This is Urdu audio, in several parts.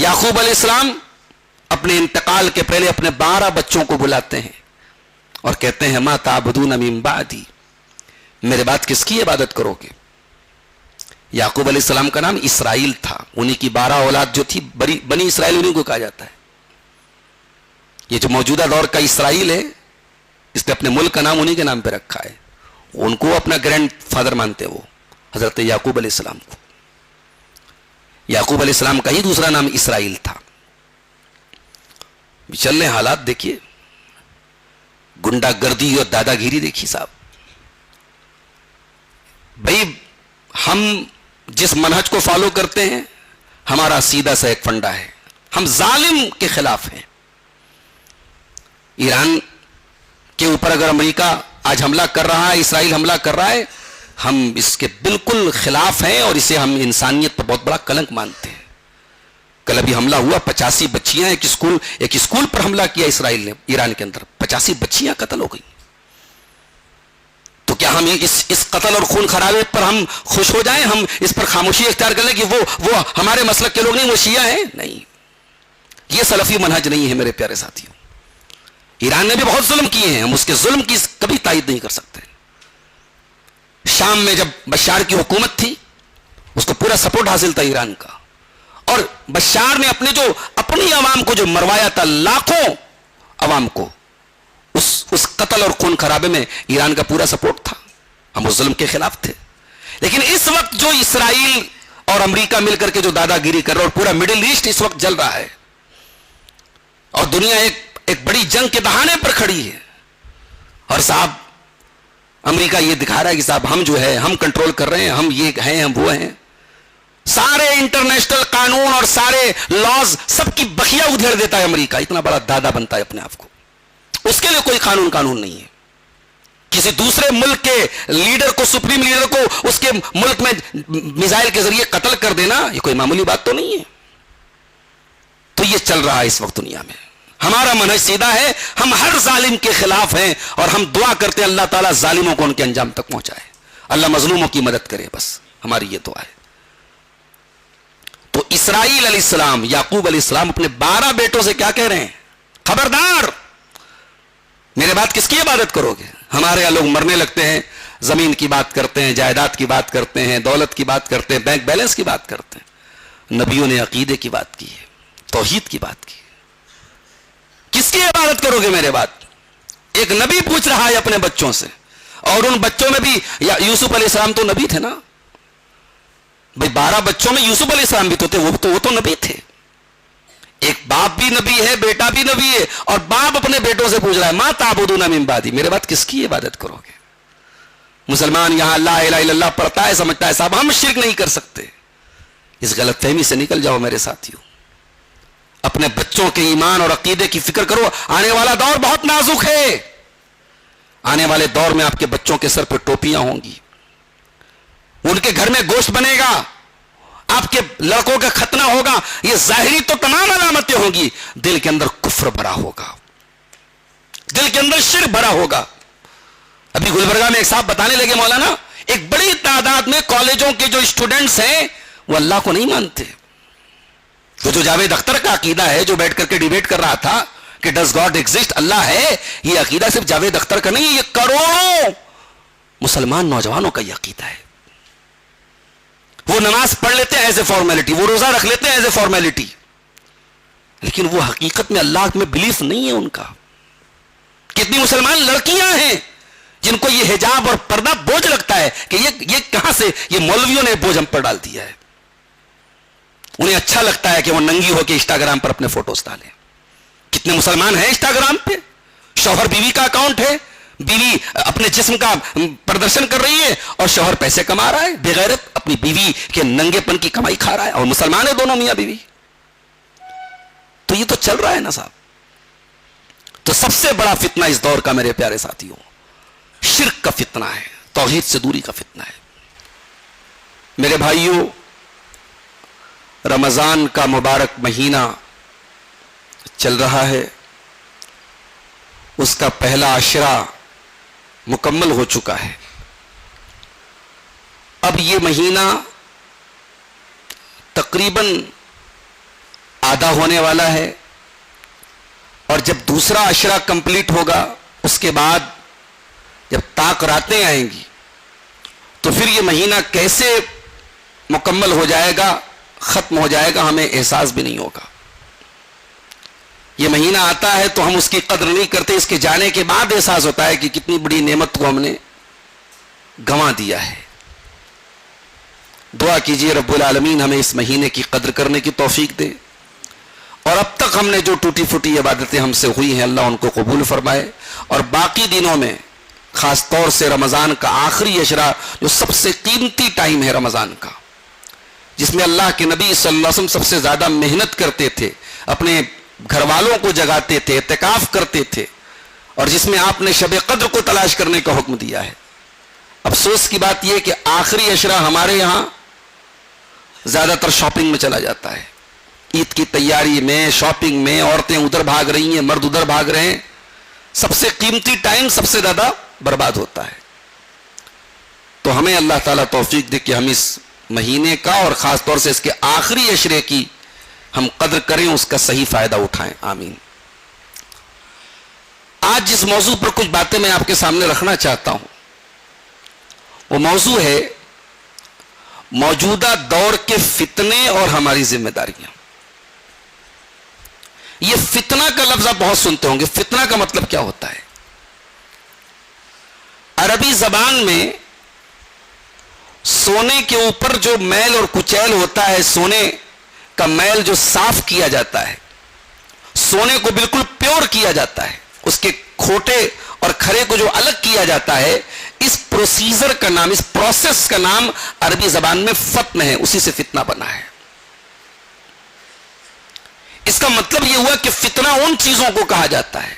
یعقوب علیہ السلام اپنے انتقال کے پہلے اپنے 12 بچوں کو بلاتے ہیں اور کہتے ہیں ما تعبدون من بعدی، میرے بعد کس کی عبادت کرو گے؟ یعقوب علیہ السلام کا نام اسرائیل تھا، انہی کی 12 اولاد جو تھی بنی اسرائیل انہی کو کہا جاتا ہے۔ یہ جو موجودہ دور کا اسرائیل ہے، اس نے اپنے ملک کا نام انہی کے نام پہ رکھا ہے، ان کو اپنا گرینڈ فادر مانتے وہ حضرت یعقوب علیہ السلام کو۔ یعقوب علیہ السلام کا ہی دوسرا نام اسرائیل تھا۔ چل رہے حالات دیکھیے، گنڈا گردی اور دادا گیری دیکھیے صاحب۔ بھائی ہم جس منہج کو فالو کرتے ہیں ہمارا سیدھا سا ایک فنڈا ہے، ہم ظالم کے خلاف ہیں۔ ایران کے اوپر اگر امریکہ آج حملہ کر رہا ہے، اسرائیل حملہ کر رہا ہے، ہم اس کے بالکل خلاف ہیں اور اسے ہم انسانیت پر بہت بڑا کلنک مانتے ہیں۔ کل ابھی حملہ ہوا، 85 بچیاں، ایک اسکول پر حملہ کیا اسرائیل نے ایران کے اندر، 85 بچیاں قتل ہو گئی۔ تو کیا ہم اس قتل اور خون خرابے پر ہم خوش ہو جائیں، ہم اس پر خاموشی اختیار کر لیں کہ وہ ہمارے مسلک کے لوگ نہیں، وہ شیعہ ہیں؟ نہیں، یہ سلفی منہج نہیں ہے میرے پیارے ساتھیوں۔ ایران نے بھی بہت ظلم کیے ہیں، ہم اس کے ظلم کی کبھی تائید نہیں کر سکتے۔ شام میں جب بشار کی حکومت تھی، اس کو پورا سپورٹ حاصل تھا ایران کا، اور بشار نے اپنی عوام کو جو مروایا تھا، لاکھوں عوام کو، اس قتل اور خون خرابے میں ایران کا پورا سپورٹ تھا، ہم اس ظلم کے خلاف تھے۔ لیکن اس وقت جو اسرائیل اور امریکہ مل کر کے جو دادا گیری کر رہا ہے، اور پورا مڈل ایسٹ اس وقت جل رہا ہے، اور دنیا ایک بڑی جنگ کے دہانے پر کھڑی ہے، اور صاحب امریکہ یہ دکھا رہا ہے کہ صاحب ہم جو ہے ہم کنٹرول کر رہے ہیں، ہم یہ ہیں، ہم وہ ہیں، سارے انٹرنیشنل قانون اور سارے لاز سب کی بخیا ادھیڑ دیتا ہے امریکہ، اتنا بڑا دادا بنتا ہے اپنے آپ کو، اس کے لیے کوئی قانون نہیں ہے۔ کسی دوسرے ملک کے لیڈر کو، سپریم لیڈر کو اس کے ملک میں میزائل کے ذریعے قتل کر دینا، یہ کوئی معمولی بات تو نہیں ہے۔ تو یہ چل رہا ہے اس وقت دنیا میں۔ ہمارا منہج سیدھا ہے، ہم ہر ظالم کے خلاف ہیں، اور ہم دعا کرتے ہیں اللہ تعالیٰ ظالموں کو ان کے انجام تک پہنچائے، اللہ مظلوموں کی مدد کرے، بس ہماری یہ دعا ہے۔ تو اسرائیل علیہ السلام، یعقوب علیہ السلام اپنے 12 بیٹوں سے کیا کہہ رہے ہیں؟ خبردار، میرے بعد کس کی عبادت کرو گے؟ ہمارے یہاں لوگ مرنے لگتے ہیں، زمین کی بات کرتے ہیں، جائیداد کی بات کرتے ہیں، دولت کی بات کرتے ہیں، بینک بیلنس کی بات کرتے ہیں۔ نبیوں نے عقیدے کی بات کی ہے، توحید کی بات کی ہے۔ کس کی عبادت کرو گے میرے بعد؟ ایک نبی پوچھ رہا ہے اپنے بچوں سے، اور ان بچوں میں بھی یوسف علیہ السلام تو نبی تھے نا بھائی، 12 بچوں میں یوسف علیہ السلام بھی تو تھے، وہ تو نبی تھے۔ ایک باپ بھی نبی ہے، بیٹا بھی نبی ہے، اور باپ اپنے بیٹوں سے پوچھ رہا ہے ما تعبدون من بعدی، میرے بعد کس کی عبادت کرو گے؟ مسلمان یہاں لا الہ الا اللہ پڑھتا ہے، سمجھتا ہے صاحب ہم شرک نہیں کر سکتے۔ اس غلط فہمی سے نکل جاؤ میرے ساتھیوں، اپنے بچوں کے ایمان اور عقیدے کی فکر کرو۔ آنے والا دور بہت نازک ہے، آنے والے دور میں آپ کے بچوں کے سر پہ ٹوپیاں ہوں گی، ان کے گھر میں گوشت بنے گا، آپ کے لڑکوں کا ختنہ ہوگا، یہ ظاہری تو تمام علامتیں ہوں گی، دل کے اندر کفر بھرا ہوگا، دل کے اندر شرک بھرا ہوگا۔ ابھی گلبرگہ میں ایک صاحب بتانے لگے، مولانا ایک بڑی تعداد میں کالجوں کے جو اسٹوڈنٹس ہیں وہ اللہ کو نہیں مانتے۔ وہ جو جاوید اختر کا عقیدہ ہے، جو بیٹھ کر کے ڈیبیٹ کر رہا تھا کہ ڈز گاڈ ایگزسٹ، اللہ ہے، یہ عقیدہ صرف جاوید اختر کا نہیں ہے، یہ کروڑوں مسلمان نوجوانوں کا یہ عقیدہ ہے۔ وہ نماز پڑھ لیتے ہیں ایز اے فارمیلٹی، وہ روزہ رکھ لیتے ہیں ایز اے فارمیلٹی، لیکن وہ حقیقت میں اللہ میں بلیف نہیں ہے ان کا۔ کتنی مسلمان لڑکیاں ہیں جن کو یہ حجاب اور پردہ بوجھ لگتا ہے کہ یہ کہاں سے، یہ مولویوں نے بوجھ ہم پر ڈال دیا ہے۔ انہیں اچھا لگتا ہے کہ وہ ننگی ہو کے انسٹاگرام پر اپنے فوٹوز ڈالیں۔ کتنے مسلمان ہیں انسٹاگرام پہ، شوہر بیوی کا اکاؤنٹ ہے، بیوی اپنے جسم کا پردرشن کر رہی ہے اور شوہر پیسے کما رہا ہے، بغیرت اپنی بیوی کے ننگے پن کی کمائی کھا رہا ہے، اور مسلمان ہے دونوں میاں بیوی۔ تو یہ تو چل رہا ہے نا صاحب۔ تو سب سے بڑا فتنہ اس دور کا میرے پیارے ساتھیوں شرک کا فتنہ ہے، توحید سے دوری کا فتنہ ہے۔ میرے بھائیوں، رمضان کا مبارک مہینہ چل رہا ہے، اس کا پہلا عشرہ مکمل ہو چکا ہے۔ اب یہ مہینہ تقریباً آدھا ہونے والا ہے، اور جب دوسرا عشرہ کمپلیٹ ہوگا اس کے بعد جب طاق راتیں آئیں گی تو پھر یہ مہینہ کیسے مکمل ہو جائے گا، ختم ہو جائے گا، ہمیں احساس بھی نہیں ہوگا۔ یہ مہینہ آتا ہے تو ہم اس کی قدر نہیں کرتے، اس کے جانے کے بعد احساس ہوتا ہے کہ کتنی بڑی نعمت کو ہم نے گنوا دیا ہے۔ دعا کیجئے رب العالمین ہمیں اس مہینے کی قدر کرنے کی توفیق دے، اور اب تک ہم نے جو ٹوٹی پھوٹی عبادتیں ہم سے ہوئی ہیں اللہ ان کو قبول فرمائے، اور باقی دنوں میں خاص طور سے رمضان کا آخری عشرہ جو سب سے قیمتی ٹائم ہے رمضان کا، جس میں اللہ کے نبی صلی اللہ علیہ وسلم سب سے زیادہ محنت کرتے تھے، اپنے گھر والوں کو جگاتے تھے، اعتکاف کرتے تھے، اور جس میں آپ نے شب قدر کو تلاش کرنے کا حکم دیا ہے۔ افسوس کی بات یہ کہ آخری عشرہ ہمارے یہاں زیادہ تر شاپنگ میں چلا جاتا ہے، عید کی تیاری میں، شاپنگ میں، عورتیں ادھر بھاگ رہی ہیں، مرد ادھر بھاگ رہے ہیں، سب سے قیمتی ٹائم سب سے زیادہ برباد ہوتا ہے۔ تو ہمیں اللہ تعالیٰ توفیق دے کہ ہم اس مہینے کا اور خاص طور سے اس کے آخری عشرے کی ہم قدر کریں، اس کا صحیح فائدہ اٹھائیں، آمین۔ آج جس موضوع پر کچھ باتیں میں آپ کے سامنے رکھنا چاہتا ہوں وہ موضوع ہے موجودہ دور کے فتنے اور ہماری ذمہ داریاں۔ یہ فتنہ کا لفظ آپ بہت سنتے ہوں گے، فتنہ کا مطلب کیا ہوتا ہے؟ عربی زبان میں سونے کے اوپر جو میل اور کچیل ہوتا ہے، سونے کا میل جو صاف کیا جاتا ہے، سونے کو بالکل پیور کیا جاتا ہے، اس کے کھوٹے اور کھرے کو جو الگ کیا جاتا ہے، اس پروسیجر کا نام، اس پروسیس کا نام عربی زبان میں فتن ہے، اسی سے فتنہ بنا ہے۔ اس کا مطلب یہ ہوا کہ فتنہ ان چیزوں کو کہا جاتا ہے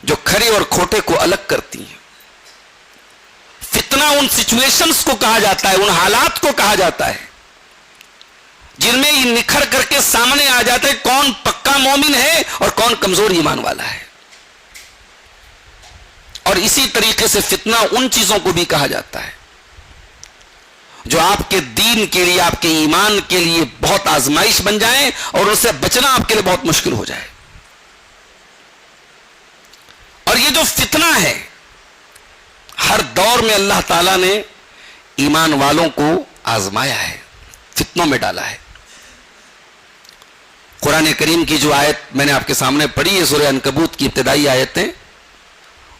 جو کھرے اور کھوٹے کو الگ کرتی ہیں۔ فتنہ ان سچویشنز کو کہا جاتا ہے، ان حالات کو کہا جاتا ہے جن میں یہ نکھر کر کے سامنے آ جاتا ہے کون پکا مومن ہے اور کون کمزور ایمان والا ہے۔ اور اسی طریقے سے فتنہ ان چیزوں کو بھی کہا جاتا ہے جو آپ کے دین کے لیے، آپ کے ایمان کے لیے بہت آزمائش بن جائیں اور ان سے بچنا آپ کے لیے بہت مشکل ہو جائے۔ اور یہ جو فتنہ ہے ہر دور میں اللہ تعالیٰ نے ایمان والوں کو آزمایا ہے، فتنوں میں ڈالا ہے۔ قرآن کریم کی جو آیت میں نے آپ کے سامنے پڑھی ہے، سورہ عنکبوت کی ابتدائی آیتیں،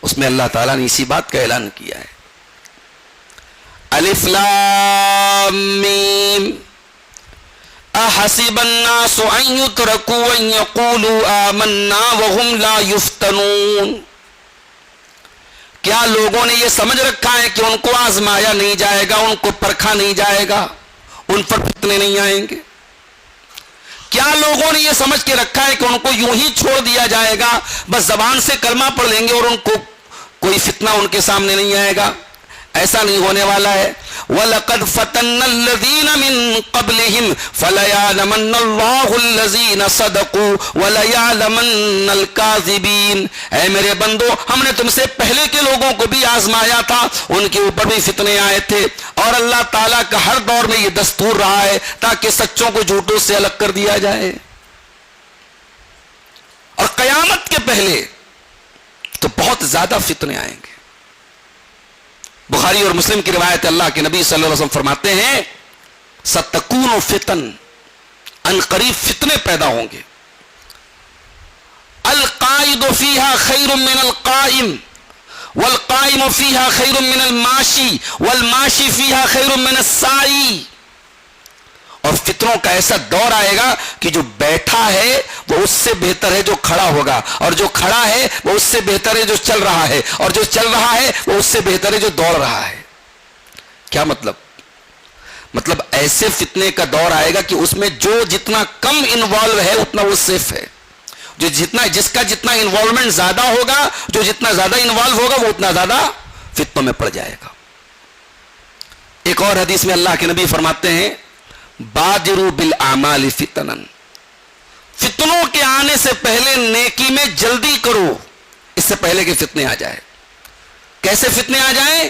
اس میں اللہ تعالیٰ نے اسی بات کا اعلان کیا ہے۔ الف لام میم احسب الناس ان يتركوا ان يقولوا آمنا وهم لا يفتنون۔ کیا لوگوں نے یہ سمجھ رکھا ہے کہ ان کو آزمایا نہیں جائے گا، ان کو پرکھا نہیں جائے گا، ان پر فتنے نہیں آئیں گے؟ کیا لوگوں نے یہ سمجھ کے رکھا ہے کہ ان کو یوں ہی چھوڑ دیا جائے گا، بس زبان سے کلمہ پڑھ لیں گے اور ان کو کوئی فتنہ ان کے سامنے نہیں آئے گا؟ ایسا نہیں ہونے والا ہے۔ وَلَقَدْ فَتَنَّ الَّذِينَ مِن قَبْلِهِمْ فَلَيَعْلَمَنَّ اللَّهُ الَّذِينَ صَدَقُوا وَلَيَعْلَمَنَّ الْكَاذِبِينَ۔ اے میرے بندو، ہم نے تم سے پہلے کے لوگوں کو بھی آزمایا تھا، ان کے اوپر بھی فتنے آئے تھے، اور اللہ تعالیٰ کا ہر دور میں یہ دستور رہا ہے تاکہ سچوں کو جھوٹوں سے الگ کر دیا جائے۔ اور قیامت کے پہلے تو بہت زیادہ فتنے آئیں گے۔ بخاری اور مسلم کی روایت، اللہ کے نبی صلی اللہ علیہ وسلم فرماتے ہیں ستکون فتن، ان قریب فتنے پیدا ہوں گے۔ القائد فیہا خیر من القائم، والقائم فیہا خیر من الماشی، والماشی فیہا خیر من السائی۔ اور فتنوں کا ایسا دور آئے گا کہ جو بیٹھا ہے وہ اس سے بہتر ہے جو کھڑا ہوگا، اور جو کھڑا ہے وہ اس سے بہتر ہے جو چل رہا ہے، اور جو چل رہا ہے وہ اس سے بہتر ہے جو دوڑ رہا ہے۔ کیا مطلب ایسے فتنے کا دور آئے گا کہ اس میں جو جتنا کم انوالو ہے اتنا وہ سیف ہے، جس کا جتنا انوالومنٹ زیادہ ہوگا، جو جتنا زیادہ انوالو ہوگا وہ اتنا زیادہ فتنوں میں پڑ جائے گا۔ ایک اور حدیث میں اللہ کے نبی فرماتے ہیں بادروا بالاعمال فتنا، فتنوں کے آنے سے پہلے نیکی میں جلدی کرو، اس سے پہلے کہ فتنے آ جائے۔ کیسے فتنے آ جائیں؟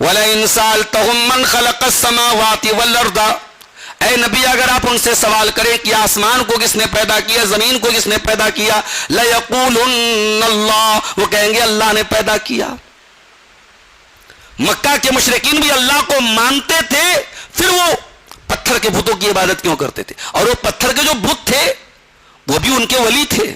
وَلَئِن سَأَلْتَهُم مَّنْ خَلَقَ السَّمَاوَاتِ وَالْأَرْضَ، اے نبی اگر آپ ان سے سوال کریں کہ آسمان کو کس نے پیدا کیا، زمین کو کس نے پیدا کیا، لَيَقُولُنَّ اللَّهُ، وہ کہیں گے اللہ نے پیدا کیا۔ مکہ کے مشرکین بھی اللہ کو مانتے تھے، پھر وہ پتھر کے بتوں کی عبادت کیوں کرتے تھے؟ اور وہ پتھر کے جو بت تھے وہ بھی ان کے ولی تھے۔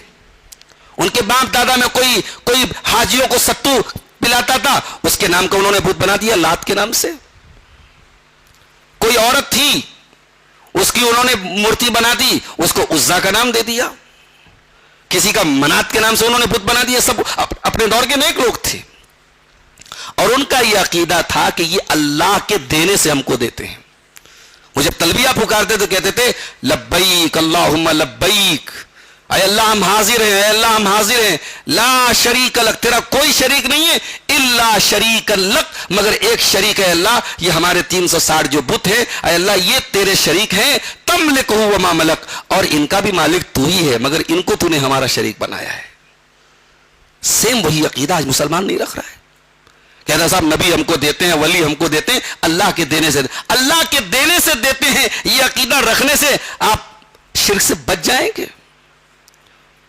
ان کے باپ دادا میں کوئی حاجیوں کو ستو پلاتا تھا، اس کے نام کا انہوں نے بت بنا دیا لات کے نام سے۔ کوئی عورت تھی، اس کی انہوں نے مورتی بنا دی، اس کو عزا کا نام دے دیا۔ کسی کا منات کے نام سے انہوں نے بت بنا دیا۔ سب اپنے دور کے نیک لوگ تھے، اور ان کا یہ عقیدہ تھا کہ یہ اللہ کے دینے سے ہم کو دیتے ہیں۔ وہ جب تلبیہ پکارتے تو کہتے تھے لبیک اللہم لبیک، اے اللہ ہم حاضر ہیں، اے اللہ ہم حاضر ہیں، لا شریک لک، تیرا کوئی شریک نہیں ہے، الا شریک لک، مگر ایک شریک ہے اللہ، یہ ہمارے 360 جو بت ہیں، اے اللہ یہ تیرے شریک ہیں، تملک وما ملک، اور ان کا بھی مالک تو ہی ہے، مگر ان کو تو نے ہمارا شریک بنایا ہے۔ سیم وہی عقیدہ آج مسلمان نہیں رکھ رہا ہے۔ کہتا صاحب نبی ہم کو دیتے ہیں، ولی ہم کو دیتے ہیں، اللہ کے دینے سے، اللہ کے دینے سے دیتے ہیں، یہ عقیدہ رکھنے سے آپ شرک سے بچ جائیں گے۔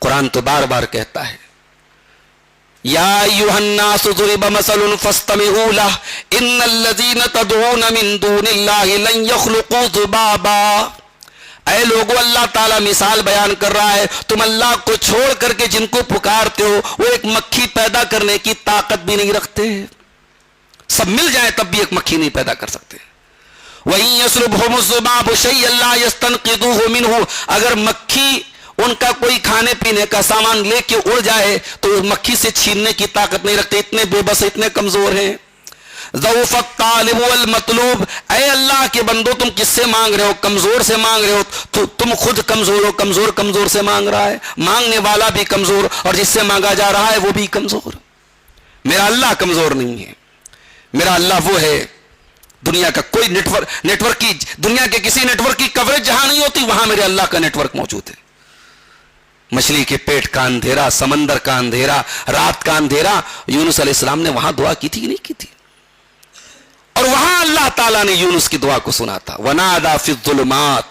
قرآن تو بار بار کہتا ہے یا ایھا الناس ضرب مثل فاستمعوا لہ ان الذین تدعون من دون اللہ لن یخلقوا ذبابا، اے لوگو اللہ تعالیٰ مثال بیان کر رہا ہے، تم اللہ کو چھوڑ کر کے جن کو پکارتے ہو وہ ایک مکھی پیدا کرنے کی طاقت بھی نہیں رکھتے، سب مل جائیں تب بھی ایک مکھی نہیں پیدا کر سکتے۔ وَإِن يَسْلُبْهُمُ الذُّبَابُ شَيْئًا لَا يَسْتَنقِذُوهُ مِنْهُ، اگر مکھی ان کا کوئی کھانے پینے کا سامان لے کے اڑ جائے تو مکھی سے چھیننے کی طاقت نہیں رکھتے، اتنے بے بس، اتنے کمزور ہیں۔ ضعف الطالب والمطلوب، اے اللہ کے بندو تم کس سے مانگ رہے ہو؟ کمزور سے مانگ رہے ہو، تو تم خود کمزور ہو، کمزور سے مانگ رہا ہے، مانگنے والا بھی کمزور اور جس سے مانگا جا رہا ہے وہ بھی کمزور۔ میرا اللہ کمزور نہیں ہے، میرا اللہ وہ ہے، دنیا کا کوئی نیٹ ورک کی، دنیا کے کسی نیٹ ورک کی کوریج جہاں نہیں ہوتی وہاں میرے اللہ کا نیٹ ورک موجود ہے۔ مچھلی کے پیٹ کا اندھیرا، سمندر کا اندھیرا، رات کا اندھیرا، یونس علیہ السلام نے وہاں دعا کی تھی کہ نہیں کی تھی؟ اور وہاں اللہ تعالیٰ نے یونس کی دعا کو سنا تھا، وَنَادَى فِي الظُّلُمَاتِ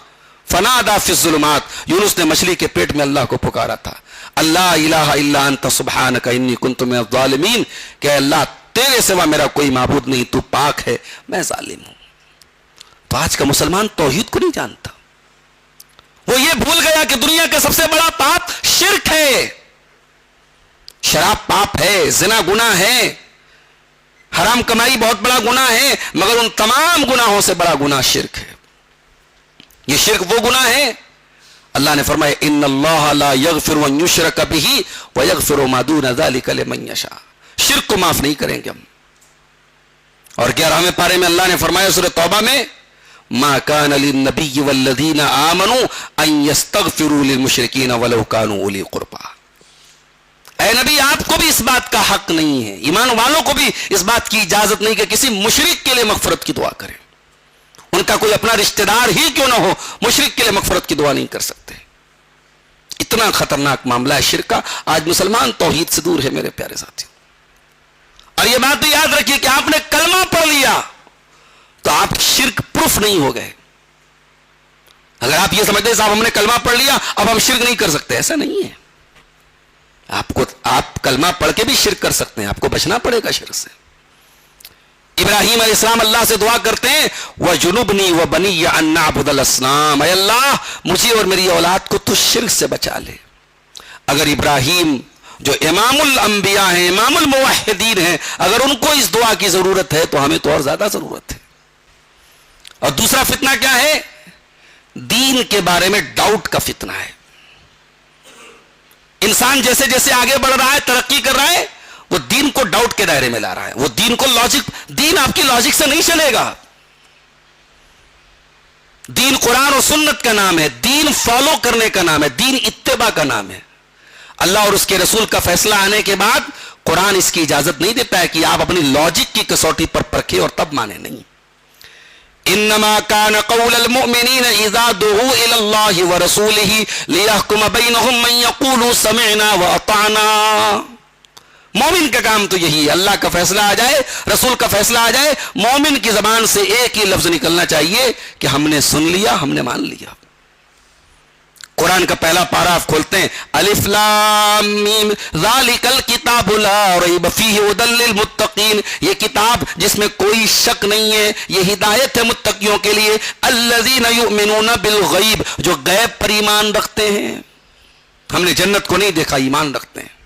فَنَادَى فِي الظُّلُمَاتِ، یونس نے مچھلی کے پیٹ میں اللہ کو پکارا تھا، اللہ الہ الا انت سبحانک انی کنت من الظالمین، کہ اللہ تیرے سوا میرا کوئی معبود نہیں، تو پاک ہے، میں ظالم ہوں۔ تو آج کا مسلمان توحید کو نہیں جانتا، وہ یہ بھول گیا کہ دنیا کا سب سے بڑا پاپ شرک ہے۔ شراب پاپ ہے، زنا گناہ ہے، حرام کمائی بہت بڑا گناہ ہے، مگر ان تمام گناہوں سے بڑا گناہ شرک ہے۔ یہ شرک وہ گناہ ہے، اللہ نے فرمایا ان اللہ لا یغفر ان یشرک بہ ویغفر ما دون ذلک لمن یشاء، شرک کو معاف نہیں کریں گے ہم۔ اور 11ویں پارے میں اللہ نے فرمایا سورہ توبہ میں ما کان للنبی والذین آمنوا ان یستغفروا للمشرکین ولو کانوا اولی قربی، اے نبی آپ کو بھی اس بات کا حق نہیں ہے، ایمان والوں کو بھی اس بات کی اجازت نہیں کہ کسی مشرک کے لیے مغفرت کی دعا کریں، ان کا کوئی اپنا رشتہ دار ہی کیوں نہ ہو، مشرک کے لیے مغفرت کی دعا نہیں کر سکتے۔ اتنا خطرناک معاملہ ہے شرک کا، آج مسلمان توحید سے دور ہے میرے پیارے ساتھی۔ اور یہ بات بھی یاد رکھیے کہ آپ نے کلمہ پڑھ لیا تو آپ شرک پروف نہیں ہو گئے۔ اگر آپ یہ سمجھتے ہیں صاحب ہم نے کلمہ پڑھ لیا اب ہم شرک نہیں کر سکتے، ایسا نہیں ہے۔ آپ کلمہ پڑھ کے بھی شرک کر سکتے ہیں، آپ کو بچنا پڑے گا شرک سے۔ ابراہیم علیہ السلام اللہ سے دعا کرتے ہیں وَجُنُبْنِي وَبَنِيَّ أَن نَّعْبُدَ الْأَصْنَامَ، اے اللہ مجھے اور میری اولاد کو تو شرک سے بچا لے۔ اگر ابراہیم جو امام الانبیاء ہیں، امام الموحدین ہیں، اگر ان کو اس دعا کی ضرورت ہے تو ہمیں تو اور زیادہ ضرورت ہے۔ اور دوسرا فتنہ کیا ہے؟ دین کے بارے میں ڈاؤٹ کا فتنہ ہے۔ انسان جیسے جیسے آگے بڑھ رہا ہے، ترقی کر رہا ہے، وہ دین کو ڈاؤٹ کے دائرے میں لا رہا ہے، وہ دین کو دین آپ کی لاجک سے نہیں چلے گا۔ دین قرآن اور سنت کا نام ہے، دین فالو کرنے کا نام ہے، دین اتباع کا نام ہے۔ اللہ اور اس کے رسول کا فیصلہ آنے کے بعد قرآن اس کی اجازت نہیں دیتا ہے کہ آپ اپنی لاجک کی کسوٹی پر پرکھیں اور تب مانے نہیں۔ انما كان قول المؤمنين اذا دعوا الى الله ورسوله ليحكم بينهم من يقول سمعنا واطعنا مومن کا کام تو یہی ہے، اللہ کا فیصلہ آ جائے، رسول کا فیصلہ آ جائے، مومن کی زبان سے ایک ہی لفظ نکلنا چاہیے کہ ہم نے سن لیا، ہم نے مان لیا۔ قرآن کا پہلا پارا آپ کھولتے ہیں، الف لام میم ذالک الکتاب لا ریب فیہ ھدی للمتقین، یہ کتاب جس میں کوئی شک نہیں ہے، یہ ہدایت ہے متقیوں کے لیے، الذین یؤمنون بالغیب، جو غیب پر ایمان رکھتے ہیں۔ ہم نے جنت کو نہیں دیکھا، ایمان رکھتے ہیں،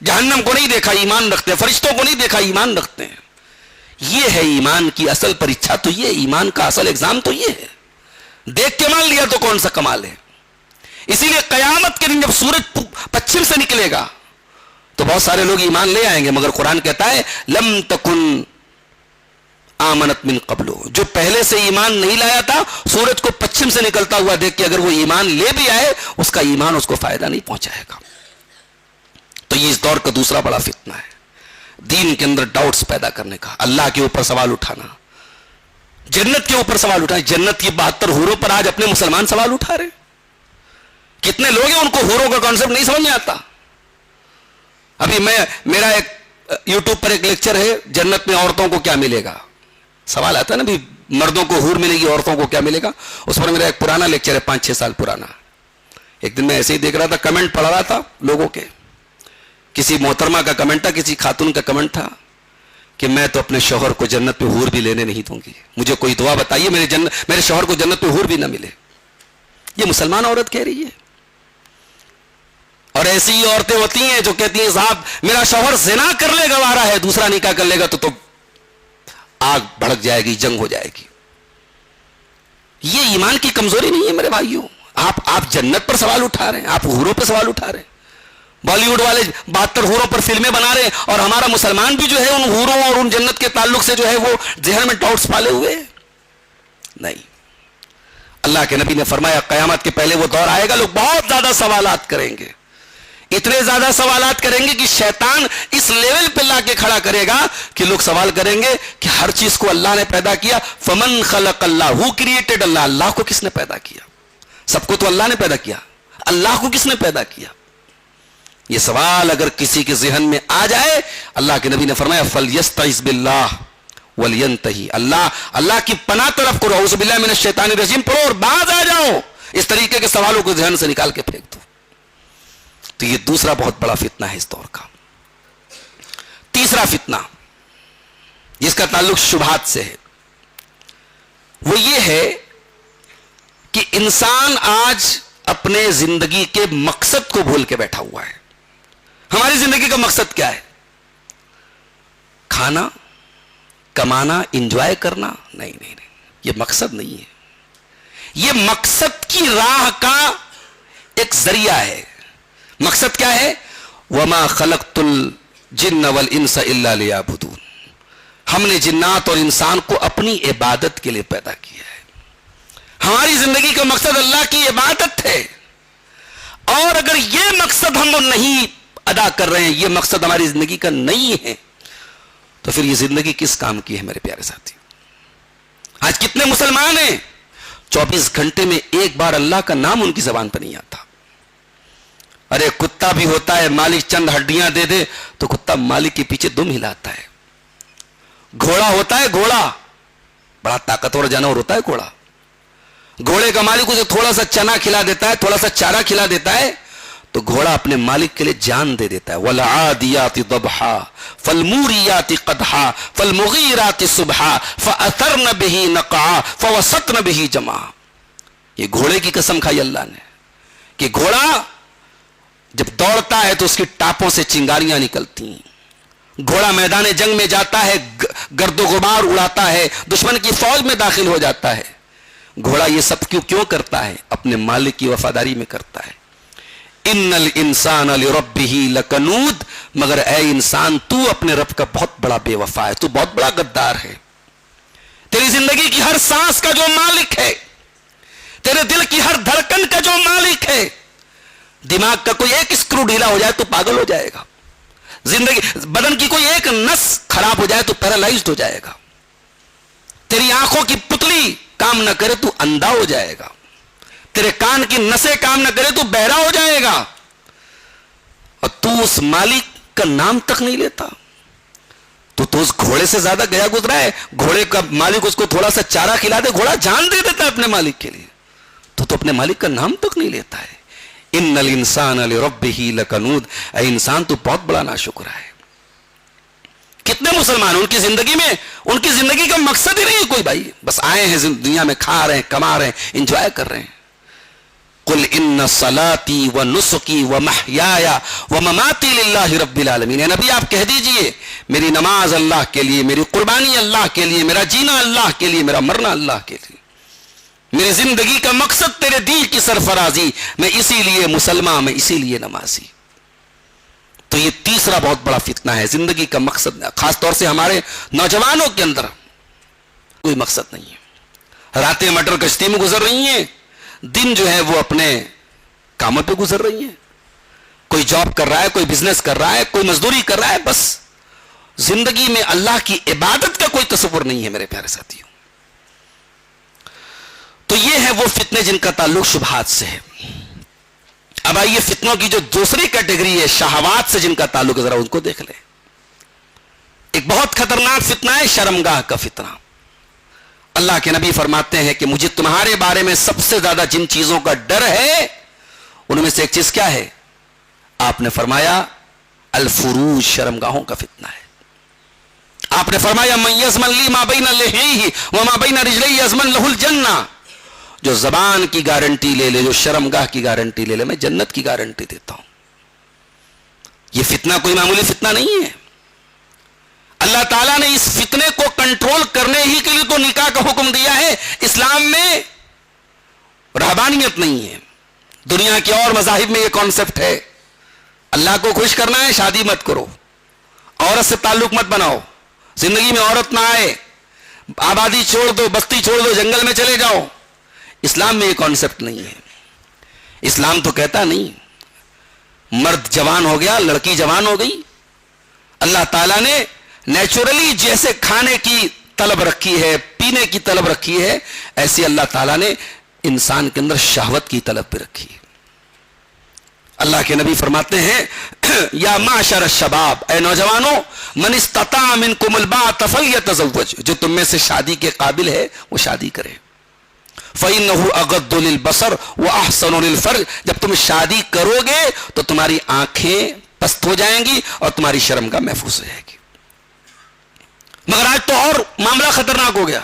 جہنم کو نہیں دیکھا، ایمان رکھتے ہیں، فرشتوں کو نہیں دیکھا، ایمان رکھتے ہیں۔ یہ ہے ایمان کی اصل پریچھا، تو یہ ایمان کا اصل ایگزام تو یہ ہے۔ دیکھ کے مان لیا تو کون سا کمال ہے۔ اسی لیے قیامت کے دن جب سورج پچھم سے نکلے گا تو بہت سارے لوگ ایمان لے آئیں گے، مگر قرآن کہتا ہے لم تکن آمنت من قبل، جو پہلے سے ایمان نہیں لایا تھا، سورج کو پچھم سے نکلتا ہوا دیکھ کے اگر وہ ایمان لے بھی آئے، اس کا ایمان اس کو فائدہ نہیں پہنچائے گا۔ تو یہ اس دور کا دوسرا بڑا فتنہ ہے، دین کے اندر ڈاؤٹس پیدا کرنے کا، اللہ کے اوپر سوال اٹھانا، جنت کے اوپر سوال اٹھانا۔ جنت کی 72 حوروں پر آج اپنے مسلمان سوال اٹھا رہے۔ کتنے لوگ ہیں ان کو حوروں کا کانسیپٹ نہیں سمجھ میں آتا۔ ابھی میرا ایک یوٹیوب پر ایک لیکچر ہے، جنت میں عورتوں کو کیا ملے گا، سوال آتا ہے نا بھی، مردوں کو حور ملے گی، عورتوں کو کیا ملے گا۔ اس پر میرا ایک پرانا لیکچر ہے، 5-6 سال پرانا۔ ایک دن میں ایسے ہی دیکھ رہا تھا، کمنٹ پڑھ رہا تھا لوگوں کے، کسی محترمہ کا کمنٹ تھا، کسی خاتون کا کمنٹ تھا کہ میں تو اپنے شوہر کو جنت میں حور بھی لینے نہیں دوں گی، مجھے کوئی دعا بتائیے میرے شوہر کو جنت میں حور بھی نہ ملے۔ یہ مسلمان عورت کہہ رہی ہے۔ اور ایسی ہی عورتیں ہوتی ہیں جو کہتی ہیں صاحب میرا شوہر زنا کر لے گوارا ہے، دوسرا نکاح کر لے گا تو آگ بھڑک جائے گی، جنگ ہو جائے گی۔ یہ ایمان کی کمزوری نہیں ہے میرے بھائیوں۔ آپ جنت پر سوال اٹھا رہے ہیں، آپ حوروں پر سوال اٹھا رہے ہیں، بالی ووڈ والے 72 حوروں پر فلمیں بنا رہے ہیں، اور ہمارا مسلمان بھی جو ہے ان حوروں اور ان جنت کے تعلق سے جو ہے وہ ذہن میں ڈاؤٹس پالے ہوئے ہیں۔ نہیں، اللہ کے نبی نے فرمایا قیامت کے پہلے وہ دور آئے گا، لوگ بہت زیادہ سوالات کریں گے، اتنے زیادہ سوالات کریں گے کہ شیطان اس لیول پہ لا کے کھڑا کرے گا کہ لوگ سوال کریں گے کہ ہر چیز کو اللہ نے پیدا کیا، فمن خلق اللہ، ہو کریٹڈ اللہ، اللہ کو کس نے پیدا کیا؟ سب کو تو اللہ نے پیدا کیا، اللہ کو کس نے پیدا کیا؟ یہ سوال اگر کسی کے ذہن میں آ جائے، اللہ کے نبی نے فرمایا فلیستعذ باللہ ولینتہی، اللہ کی پناہ طلب کرو، اعوذ باللہ من الشیطان الرجیم پڑھو اور باز آ جاؤ، اس طریقے کے سوالوں کو ذہن سے نکال کے پھینک دو۔ تو یہ دوسرا بہت بڑا فتنہ ہے اس دور کا۔ تیسرا فتنہ جس کا تعلق شبہات سے ہے، وہ یہ ہے کہ انسان آج اپنے زندگی کے مقصد کو بھول کے بیٹھا ہوا ہے۔ ہماری زندگی کا مقصد کیا ہے؟ کھانا، کمانا، انجوائے کرنا؟ نہیں، یہ مقصد نہیں ہے، یہ مقصد کی راہ کا ایک ذریعہ ہے۔ مقصد کیا ہے؟ وما خلقت الجن والانس الا لیعبدون، ہم نے جنات اور انسان کو اپنی عبادت کے لیے پیدا کیا ہے۔ ہماری زندگی کا مقصد اللہ کی عبادت ہے، اور اگر یہ مقصد ہم نہیں ادا کر رہے ہیں، یہ مقصد ہماری زندگی کا نہیں ہے، تو پھر یہ زندگی کس کام کی ہے میرے پیارے ساتھی؟ آج کتنے مسلمان ہیں 24 گھنٹے میں ایک بار اللہ کا نام ان کی زبان پر نہیں آتا۔ ارے کتا بھی ہوتا ہے، مالک چند ہڈیاں دے دے تو کتا مالک کے پیچھے دم ہلاتا ہے۔ گھوڑا ہوتا ہے، گھوڑا بڑا طاقتور جانور ہوتا ہے گھوڑا، گھوڑے کا مالک اسے تھوڑا سا چنا کھلا دیتا ہے، تھوڑا سا چارہ کھلا دیتا ہے تو گھوڑا اپنے مالک کے لیے جان دے دیتا ہے۔ وَالْعَادِيَاتِ ضَبْحًا فَالْمُورِيَاتِ قَدْحًا فَالْمُغِيرَاتِ صُبْحًا فَأَثَرْنَ بِهِ نَقْعًا فَوَسَطْنَ بِهِ جَمْعًا۔ یہ گھوڑے کی قسم کھائی اللہ نے کہ گھوڑا جب دوڑتا ہے تو اس کی ٹاپوں سے چنگاریاں نکلتی ہیں، گھوڑا میدان جنگ میں جاتا ہے، گرد و غبار اڑاتا ہے، دشمن کی فوج میں داخل ہو جاتا ہے۔ گھوڑا یہ سب کیوں کرتا ہے؟ اپنے مالک کی وفاداری میں کرتا ہے۔ ان الانسان لربہ لکنود، مگر اے انسان تو اپنے رب کا بہت بڑا بے وفا ہے، تو بہت بڑا غدار ہے۔ تیری زندگی کی ہر سانس کا جو مالک ہے، تیرے دل کی ہر دھڑکن کا جو مالک ہے، دماغ کا کوئی ایک اسکرو ڈھیلا ہو جائے تو پاگل ہو جائے گا، بدن کی کوئی ایک نس خراب ہو جائے تو پیرالائزڈ ہو جائے گا، تیری آنکھوں کی پتلی کام نہ کرے تو اندھا ہو جائے گا، تیرے کان کی نسیں کام نہ کرے تو بہرا ہو جائے گا، اور تو اس مالک کا نام تک نہیں لیتا. تو اس گھوڑے سے زیادہ گیا گزرا ہے. گھوڑے کا مالک اس کو تھوڑا سا چارہ کھلا دے, گھوڑا جان دے دیتا ہے اپنے مالک کے لیے. تو اپنے مالک کا نام تک نہیں لیتا ہے. ان الانسان لربہ لکنود, اے انسان تو بہت بڑا ناشکر ہے. کتنے مسلمان ان کی زندگی کا مقصد ہی نہیں ہے کوئی بھائی, بس آئے ہیں دنیا میں, کھا رہے ہیں, کما رہے ہیں, انجوائے کر رہے ہیں. قل ان صلاتی و نسکی و محیایا و مماتی للہ رب العالمین. نبی آپ کہہ دیجئے میری نماز اللہ کے لیے, میری قربانی اللہ کے لیے, میرا جینا اللہ کے لیے, میرا مرنا اللہ کے لیے, میری زندگی کا مقصد تیرے دین کی سرفرازی, میں اسی لیے مسلمان, میں اسی لیے نمازی. تو یہ تیسرا بہت بڑا فتنہ ہے, زندگی کا مقصد, خاص طور سے ہمارے نوجوانوں کے اندر کوئی مقصد نہیں ہے. راتیں مٹر کشتی میں گزر رہی ہیں, دن جو ہے وہ اپنے کاموں پہ گزر رہی ہیں. کوئی جاب کر رہا ہے, کوئی بزنس کر رہا ہے, کوئی مزدوری کر رہا ہے, بس زندگی میں اللہ کی عبادت کا کوئی تصور نہیں ہے میرے پیارے ساتھیوں. تو یہ ہے وہ فتنے جن کا تعلق شبہات سے ہے. اب آئیے فتنوں کی جو دوسری کیٹیگری ہے شہوات سے جن کا تعلق, ذرا ان کو دیکھ لیں. ایک بہت خطرناک فتنہ ہے شرمگاہ کا فتنہ. اللہ کے نبی فرماتے ہیں کہ مجھے تمہارے بارے میں سب سے زیادہ جن چیزوں کا ڈر ہے ان میں سے ایک چیز کیا ہے؟ آپ نے فرمایا الفروج, شرمگاہوں کا فتنہ ہے. آپ نے فرمایا من یضمن لی ما بین لحیہ وما بین رجلیہ یضمن لہ الجنہ. جو زبان کی گارنٹی لے لے, جو شرمگاہ کی گارنٹی لے لے, میں جنت کی گارنٹی دیتا ہوں. یہ فتنہ کوئی معمولی فتنہ نہیں ہے. اللہ تعالیٰ نے اس فتنے کو کنٹرول کرنے ہی کے لیے تو نکاح کا حکم دیا ہے. اسلام میں رہبانیت نہیں ہے. دنیا کے اور مذاہب میں یہ کانسیپٹ ہے, اللہ کو خوش کرنا ہے شادی مت کرو, عورت سے تعلق مت بناؤ, زندگی میں عورت نہ آئے, آبادی چھوڑ دو, بستی چھوڑ دو, جنگل میں چلے جاؤ. اسلام میں یہ کانسیپٹ نہیں ہے. اسلام تو کہتا نہیں, مرد جوان ہو گیا, لڑکی جوان ہو گئی, اللہ تعالیٰ نے نیچرلی جیسے کھانے کی طلب رکھی ہے, پینے کی طلب رکھی ہے, ایسی اللہ تعالیٰ نے انسان کے اندر شہوت کی طلب بھی رکھی ہے. اللہ کے نبی فرماتے ہیں یا معشر الشباب, اے نوجوانوں, من استطاع منکم الباءۃ فلیتزوج, جو تم میں سے شادی کے قابل ہے وہ شادی کرے. فإنه أغض للبصر وأحسن للفرج, جب تم شادی کرو گے تو تمہاری آنکھیں پست ہو جائیں گی اور تمہاری شرمگاہ محفوظ ہو جائے گی. مگر آج تو اور معاملہ خطرناک ہو گیا.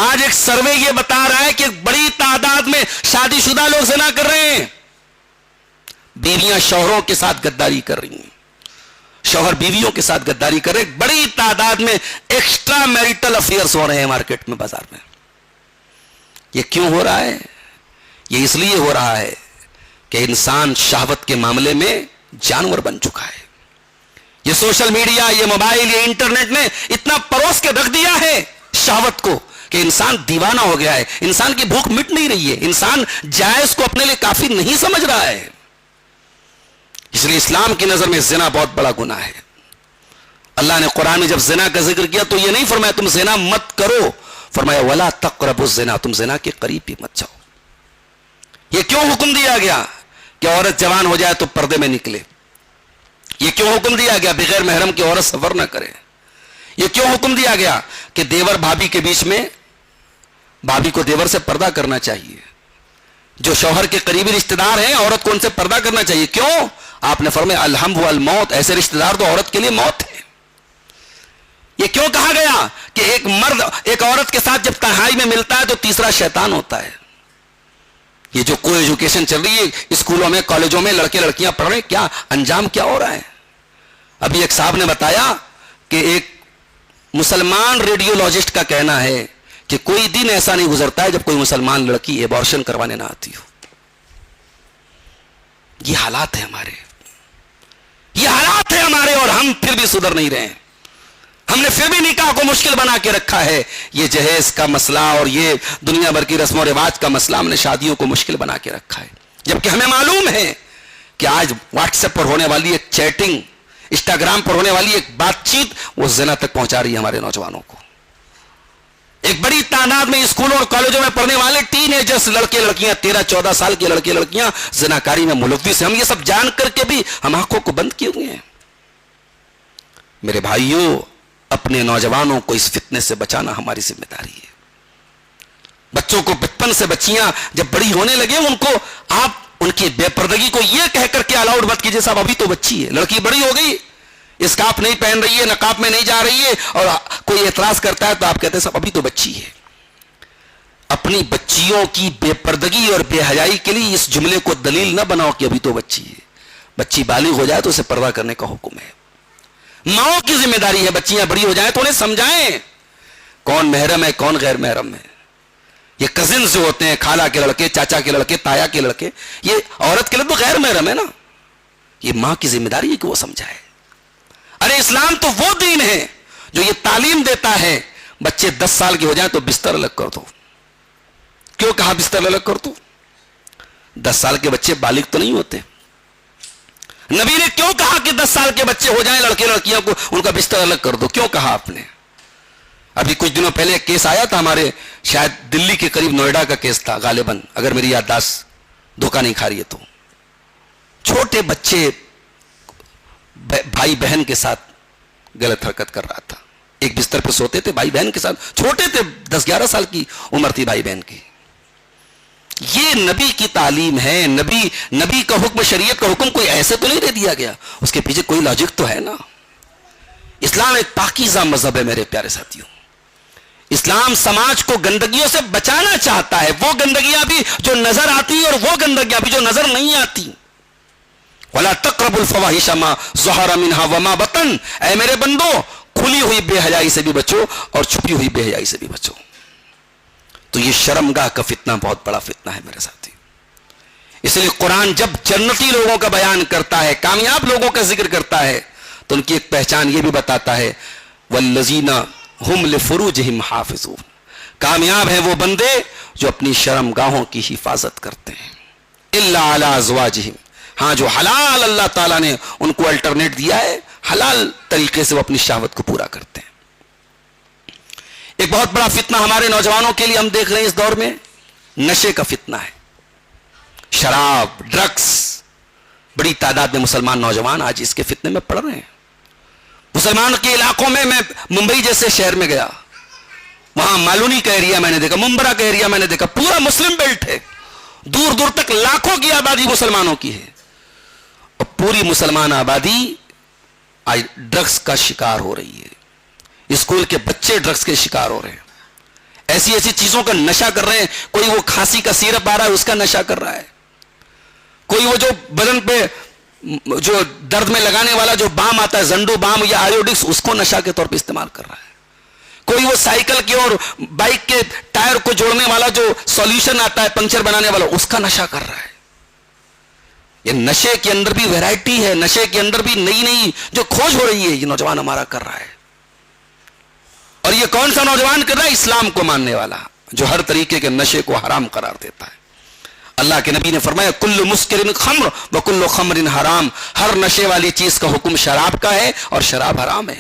آج ایک سروے یہ بتا رہا ہے کہ بڑی تعداد میں شادی شدہ لوگ زنا کر رہے ہیں. بیویاں شوہروں کے ساتھ غداری کر رہی ہیں, شوہر بیویوں کے ساتھ غداری کر رہے ہیں. بڑی تعداد میں ایکسٹرا میریٹل افیئرس ہو رہے ہیں مارکیٹ میں, بازار میں. یہ کیوں ہو رہا ہے؟ یہ اس لیے ہو رہا ہے کہ انسان شہوت کے معاملے میں جانور بن چکا ہے. یہ سوشل میڈیا, یہ موبائل, یہ انٹرنیٹ نے اتنا پروس کے رکھ دیا ہے شہوت کو کہ انسان دیوانہ ہو گیا ہے. انسان کی بھوک مٹ نہیں رہی ہے. انسان جائز کو اپنے لیے کافی نہیں سمجھ رہا ہے. اس لیے اسلام کی نظر میں زنا بہت بڑا گناہ ہے. اللہ نے قرآن میں جب زنا کا ذکر کیا تو یہ نہیں فرمایا تم زنا مت کرو, فرمایا ولا تقربوا الزنا, تم زنا کے قریب بھی مت جاؤ. یہ کیوں حکم دیا گیا کہ عورت جوان ہو جائے تو پردے میں نکلے؟ یہ کیوں حکم دیا گیا بغیر محرم کی عورت سفر نہ کرے؟ یہ کیوں حکم دیا گیا کہ دیور بھابھی کے بیچ میں بھابھی کو دیور سے پردہ کرنا چاہیے؟ جو شوہر کے قریبی رشتہ دار ہیں عورت کو ان سے پردہ کرنا چاہیے. کیوں؟ آپ نے فرمایا الحم والموت, ایسے رشتہ دار تو عورت کے لیے موت ہے. یہ کیوں کہا گیا کہ ایک مرد ایک عورت کے ساتھ جب تنہائی میں ملتا ہے تو تیسرا شیطان ہوتا ہے؟ یہ جو کو ایجوکیشن چل رہی ہے اسکولوں میں, کالجوں میں, لڑکے لڑکیاں پڑھ رہے ہیں, کیا انجام کیا ہو رہا ہے؟ ابھی ایک صاحب نے بتایا کہ ایک مسلمان ریڈیولوجسٹ کا کہنا ہے کہ کوئی دن ایسا نہیں گزرتا ہے جب کوئی مسلمان لڑکی ایبارشن کروانے نہ آتی ہو. یہ حالات ہیں ہمارے, یہ حالات ہیں ہمارے, اور ہم پھر بھی سدھر نہیں رہے ہیں. ہم نے پھر بھی نکاح کو مشکل بنا کے رکھا ہے. یہ جہیز کا مسئلہ اور یہ دنیا بھر کی رسم و رواج کا مسئلہ ہم نے شادیوں کو مشکل بنا کے رکھا ہے. جبکہ ہمیں معلوم ہے کہ آج واٹس ایپ پر ہونے والی ایک چیٹنگ, انسٹاگرام پر ہونے والی ایک بات چیت وہ زنا تک پہنچا رہی ہے ہمارے نوجوانوں کو. ایک بڑی تعداد میں اسکولوں اور کالجوں میں پڑھنے والے ٹین ایجرز لڑکے لڑکیاں 13-14 سال کے لڑکے لڑکیاں زناکاری میں ملوث ہیں. ہم یہ سب جان کر کے بھی ہم آنکھوں کو بند کیے ہوئے ہیں. میرے بھائیوں اپنے نوجوانوں کو اس فتنے سے بچانا ہماری ذمہ داری ہے. بچوں کو بچپن سے بچیاں جب بڑی ہونے لگے ان کو آپ ان کی بے پردگی کو یہ کہہ کر کے الاؤڈ مت کیجیے صاحب ابھی تو بچی ہے, لڑکی بڑی ہو گئی, اسکارف نہیں پہن رہی ہے, نقاب میں نہیں جا رہی ہے, اور کوئی اعتراض کرتا ہے تو آپ کہتے ہیں صاحب ابھی تو بچی ہے. اپنی بچیوں کی بے پردگی اور بے حیائی کے لیے اس جملے کو دلیل نہ بناؤ کہ ابھی تو بچی ہے. بچی بالغ ہو جائے تو اسے پردہ کرنے کا حکم ہے. ماؤں کی ذمہ داری ہے بچیاں بڑی ہو جائیں تو انہیں سمجھائیں کون محرم ہے کون غیر محرم ہے. یہ کزنز جو ہوتے ہیں, خالہ کے لڑکے, چاچا کے لڑکے, تایا کے لڑکے, یہ عورت کے لیے تو غیر محرم ہے نا. یہ ماں کی ذمہ داری ہے کہ وہ سمجھائے. ارے اسلام تو وہ دین ہے جو یہ تعلیم دیتا ہے بچے 10 سال کے ہو جائیں تو بستر الگ کر دو. کیوں کہا بستر الگ کر دو؟ 10 سال کے بچے بالغ تو نہیں ہوتے. نبی نے کیوں کہا کہ 10 سال کے بچے ہو جائیں لڑکے لڑکیاں کو ان کا بستر الگ کر دو؟ کیوں کہا آپ نے؟ ابھی کچھ دنوں پہلے ایک کیس آیا تھا ہمارے, شاید دلی کے قریب نوئیڈا کا کیس تھا غالباً, اگر میری یادداشت دھوکہ نہیں کھا رہی ہے تو. چھوٹے بچے بھائی بہن کے ساتھ غلط حرکت کر رہا تھا. ایک بستر پہ سوتے تھے بھائی بہن کے ساتھ, چھوٹے تھے 10-11 سال کی عمر تھی بھائی بہن کی. یہ نبی کی تعلیم ہے. نبی کا حکم, شریعت کا حکم کوئی ایسے تو نہیں دے دیا گیا, اس کے پیچھے کوئی لاجک تو ہے نا. اسلام ایک پاکیزہ مذہب ہے میرے پیارے ساتھیوں. اسلام سماج کو گندگیوں سے بچانا چاہتا ہے, وہ گندگیاں بھی جو نظر آتی ہیں اور وہ گندگیاں بھی جو نظر نہیں آتی. وَلَا تَقْرَبُوا الْفَوَاحِشَ مَا ظَهَرَ مِنْهَا وَمَا بَطَنَ, اے میرے بندو کھلی ہوئی بے حیائی سے بھی بچو اور چھپی ہوئی بے حیائی سے بھی بچو. تو یہ شرمگاہ کا فتنہ بہت بڑا فتنہ ہے میرے ساتھی. اس لیے قرآن جب جنتی لوگوں کا بیان کرتا ہے, کامیاب لوگوں کا ذکر کرتا ہے, تو ان کی ایک پہچان یہ بھی بتاتا ہے وَالَّذِينَ هُمْ لِفُرُوجِهِمْ حَافِظُونَ, کامیاب ہیں وہ بندے جو اپنی شرمگاہوں کی حفاظت کرتے ہیں. إِلَّا عَلَىٰ أَزْوَاجِهِمْ, ہاں جو حلال اللہ تعالیٰ نے ان کو الٹرنیٹ دیا ہے, حلال طریقے سے وہ اپنی شہوت کو پورا کرتے ہیں. ایک بہت بڑا فتنہ ہمارے نوجوانوں کے لیے ہم دیکھ رہے ہیں اس دور میں, نشے کا فتنہ ہے. شراب, ڈرگس, بڑی تعداد میں مسلمان نوجوان آج اس کے فتنے میں پڑ رہے ہیں. مسلمان کے علاقوں میں ممبئی جیسے شہر میں گیا, وہاں مالونی کا ایریا میں نے دیکھا, ممبرا کا ایریا میں نے دیکھا, پورا مسلم بیلٹ ہے, دور دور تک لاکھوں کی آبادی مسلمانوں کی ہے, اور پوری مسلمان آبادی آج ڈرگس کا شکار ہو رہی ہے. اسکول کے بچے ڈرگس کے شکار ہو رہے ہیں, ایسی ایسی چیزوں کا نشہ کر رہے ہیں. کوئی وہ کھانسی کا سیرپ آ رہا ہے اس کا نشہ کر رہا ہے, کوئی وہ جو بدن پہ جو درد میں لگانے والا جو بام آتا ہے, زنڈو بام یا آیوڈکس, اس کو نشہ کے طور پہ استعمال کر رہا ہے. کوئی وہ سائیکل کے اور بائک کے ٹائر کو جوڑنے والا جو سولوشن آتا ہے پنکچر بنانے والا, اس کا نشہ کر رہا ہے. یہ نشے کے اندر بھی ویرائٹی ہے, نشے کے اندر بھی نئی نئی جو کھوج ہو رہی ہے, یہ نوجوان ہمارا کر رہا ہے. اور یہ کون سا نوجوان کر رہا ہے؟ اسلام کو ماننے والا جو ہر طریقے کے نشے کو حرام قرار دیتا ہے. اللہ کے نبی نے فرمایا کل مسکر خمر وکل خمر حرام, ہر نشے والی چیز کا حکم شراب کا ہے اور شراب حرام ہے.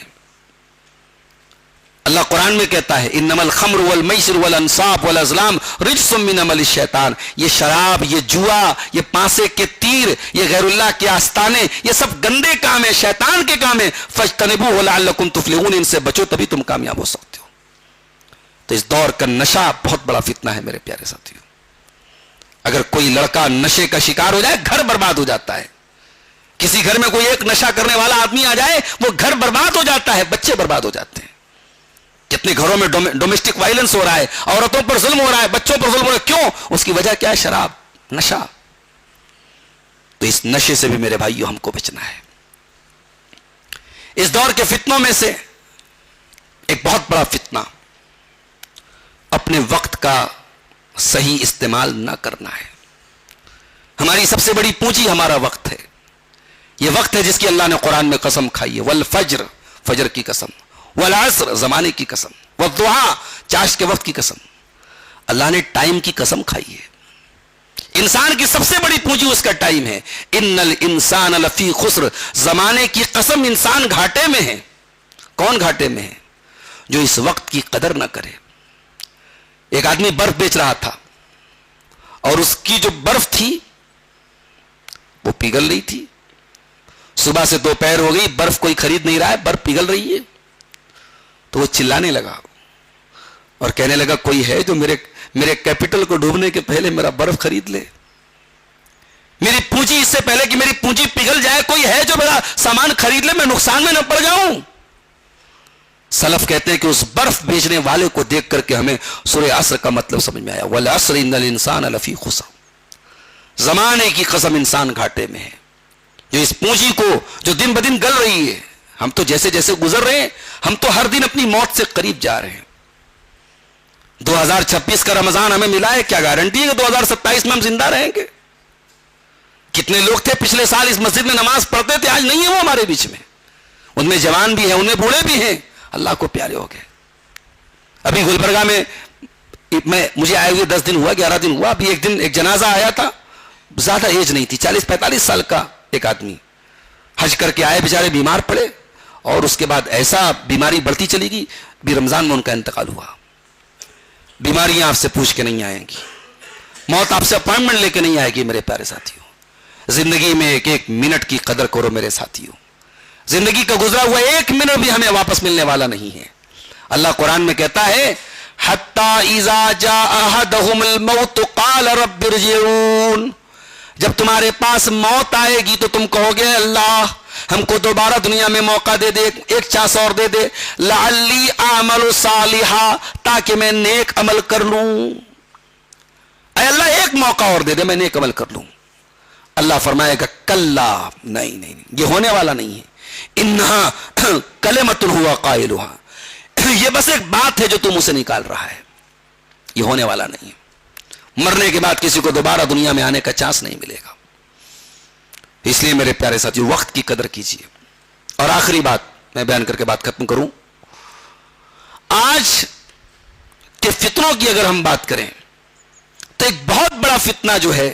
اللہ قرآن میں کہتا ہے انما الخمر والمیسر والانصاب والازلام رجس من عمل الشیطان, یہ شراب, یہ جوا, یہ پانسے کے تیر, یہ غیر اللہ کے آستانے, یہ سب گندے کام ہیں, شیطان کے کام ہیں. فاجتنبوہ لعلکم تفلحون, ان سے بچو تبھی تم کامیاب ہو سکتے ہو. تو اس دور کا نشہ بہت بڑا فتنہ ہے میرے پیارے ساتھیوں. اگر کوئی لڑکا نشے کا شکار ہو جائے گھر برباد ہو جاتا ہے. کسی گھر میں کوئی ایک نشہ کرنے والا آدمی آ جائے وہ گھر برباد ہو جاتا ہے, بچے برباد ہو جاتے ہیں. کتنے گھروں میں ڈومیسٹک وائلنس ہو رہا ہے, عورتوں پر ظلم ہو رہا ہے, بچوں پر ظلم ہو رہا ہے. کیوں؟ اس کی وجہ کیا ہے؟ شراب, نشہ. تو اس نشے سے بھی میرے بھائیوں ہم کو بچنا ہے. اس دور کے فتنوں میں سے ایک بہت بڑا فتنہ اپنے وقت کا صحیح استعمال نہ کرنا ہے. ہماری سب سے بڑی پونجی ہمارا وقت ہے. یہ وقت ہے جس کی اللہ نے قرآن میں قسم کھائی ہے, والفجر, فجر کی قسم, والعصر, زمانے کی قسم, والضحیٰ, چاشت کے وقت کی قسم. اللہ نے ٹائم کی قسم کھائی ہے. انسان کی سب سے بڑی پونجی اس کا ٹائم ہے. ان الانسان لفی خسر, زمانے کی قسم انسان گھاٹے میں ہے. کون گھاٹے میں ہے؟ جو اس وقت کی قدر نہ کرے. ایک آدمی برف بیچ رہا تھا اور اس کی جو برف تھی وہ پگھل رہی تھی. صبح سے دوپہر ہو گئی, برف کوئی خرید نہیں رہا ہے, برف پگھل رہی ہے. تو وہ چلانے لگا اور کہنے لگا کوئی ہے جو میرے کیپٹل کو ڈوبنے کے پہلے میرا برف خرید لے, میری پونجی اس سے پہلے کہ میری پونجی پگھل جائے, کوئی ہے جو میرا سامان خرید لے, میں نقصان میں نہ پڑ جاؤں. سلف کہتے ہیں کہ اس برف بیچنے والے کو دیکھ کر کے ہمیں سورہ عصر کا مطلب سمجھ میں آیا. والعصر ان الانسان لفی خسر, زمانے کی قسم انسان گھاٹے میں ہے. جو اس پونجی کو جو دن بدن گل رہی ہے, ہم تو جیسے جیسے گزر رہے ہیں, ہم تو ہر دن اپنی موت سے قریب جا رہے ہیں. 2026 کا رمضان ہمیں ملا ہے, کیا گارنٹی ہے کہ 2027 میں ہم زندہ رہیں گے؟ کتنے لوگ تھے پچھلے سال اس مسجد میں نماز پڑھتے تھے, آج نہیں ہے وہ ہمارے بیچ میں. ان میں جوان بھی ہیں, ان میں بوڑھے بھی ہیں, اللہ کو پیارے ہو گئے. ابھی گلبرگہ میں مجھے آئے ہوئے 10 دن ہوا, 11 دن ہوا. ابھی ایک دن ایک جنازہ آیا تھا, زیادہ ایج نہیں تھی, 40-45 سال کا ایک آدمی. حج کر کے آئے, بیچارے بیمار پڑے اور اس کے بعد ایسا بیماری بڑھتی چلی گئی, بھی رمضان میں ان کا انتقال ہوا. بیماریاں آپ سے پوچھ کے نہیں آئیں گی, موت آپ سے اپائنٹمنٹ لے کے نہیں آئے گی. میرے پیارے ساتھیوں, زندگی میں ایک ایک منٹ کی قدر کرو میرے ساتھیوں. زندگی کا گزرا ہوا ایک منٹ بھی ہمیں واپس ملنے والا نہیں ہے. اللہ قرآن میں کہتا ہے حتی اذا جاء احدهم الموت قال رب ارجعون, جب تمہارے پاس موت آئے گی تو تم کہو گے اللہ ہم کو دوبارہ دنیا میں موقع دے دے, ایک چانس اور دے دے. لعلی اعمل صالحا, تاکہ میں نیک عمل کر لوں. اے اللہ ایک موقع اور دے دے, میں نیک عمل کر لوں. اللہ فرمائے گا کلا, نہیں نہیں, یہ ہونے والا نہیں ہے. انہا کلمۃ ہوا قائلھا, یہ بس ایک بات ہے جو تم اسے نکال رہا ہے, یہ ہونے والا نہیں ہے. مرنے کے بعد کسی کو دوبارہ دنیا میں آنے کا چانس نہیں ملے گا. اس لیے میرے پیارے ساتھیو وقت کی قدر کیجیے. اور آخری بات میں بیان کر کے بات ختم کروں. آج کے فتنوں کی اگر ہم بات کریں تو ایک بہت بڑا فتنہ جو ہے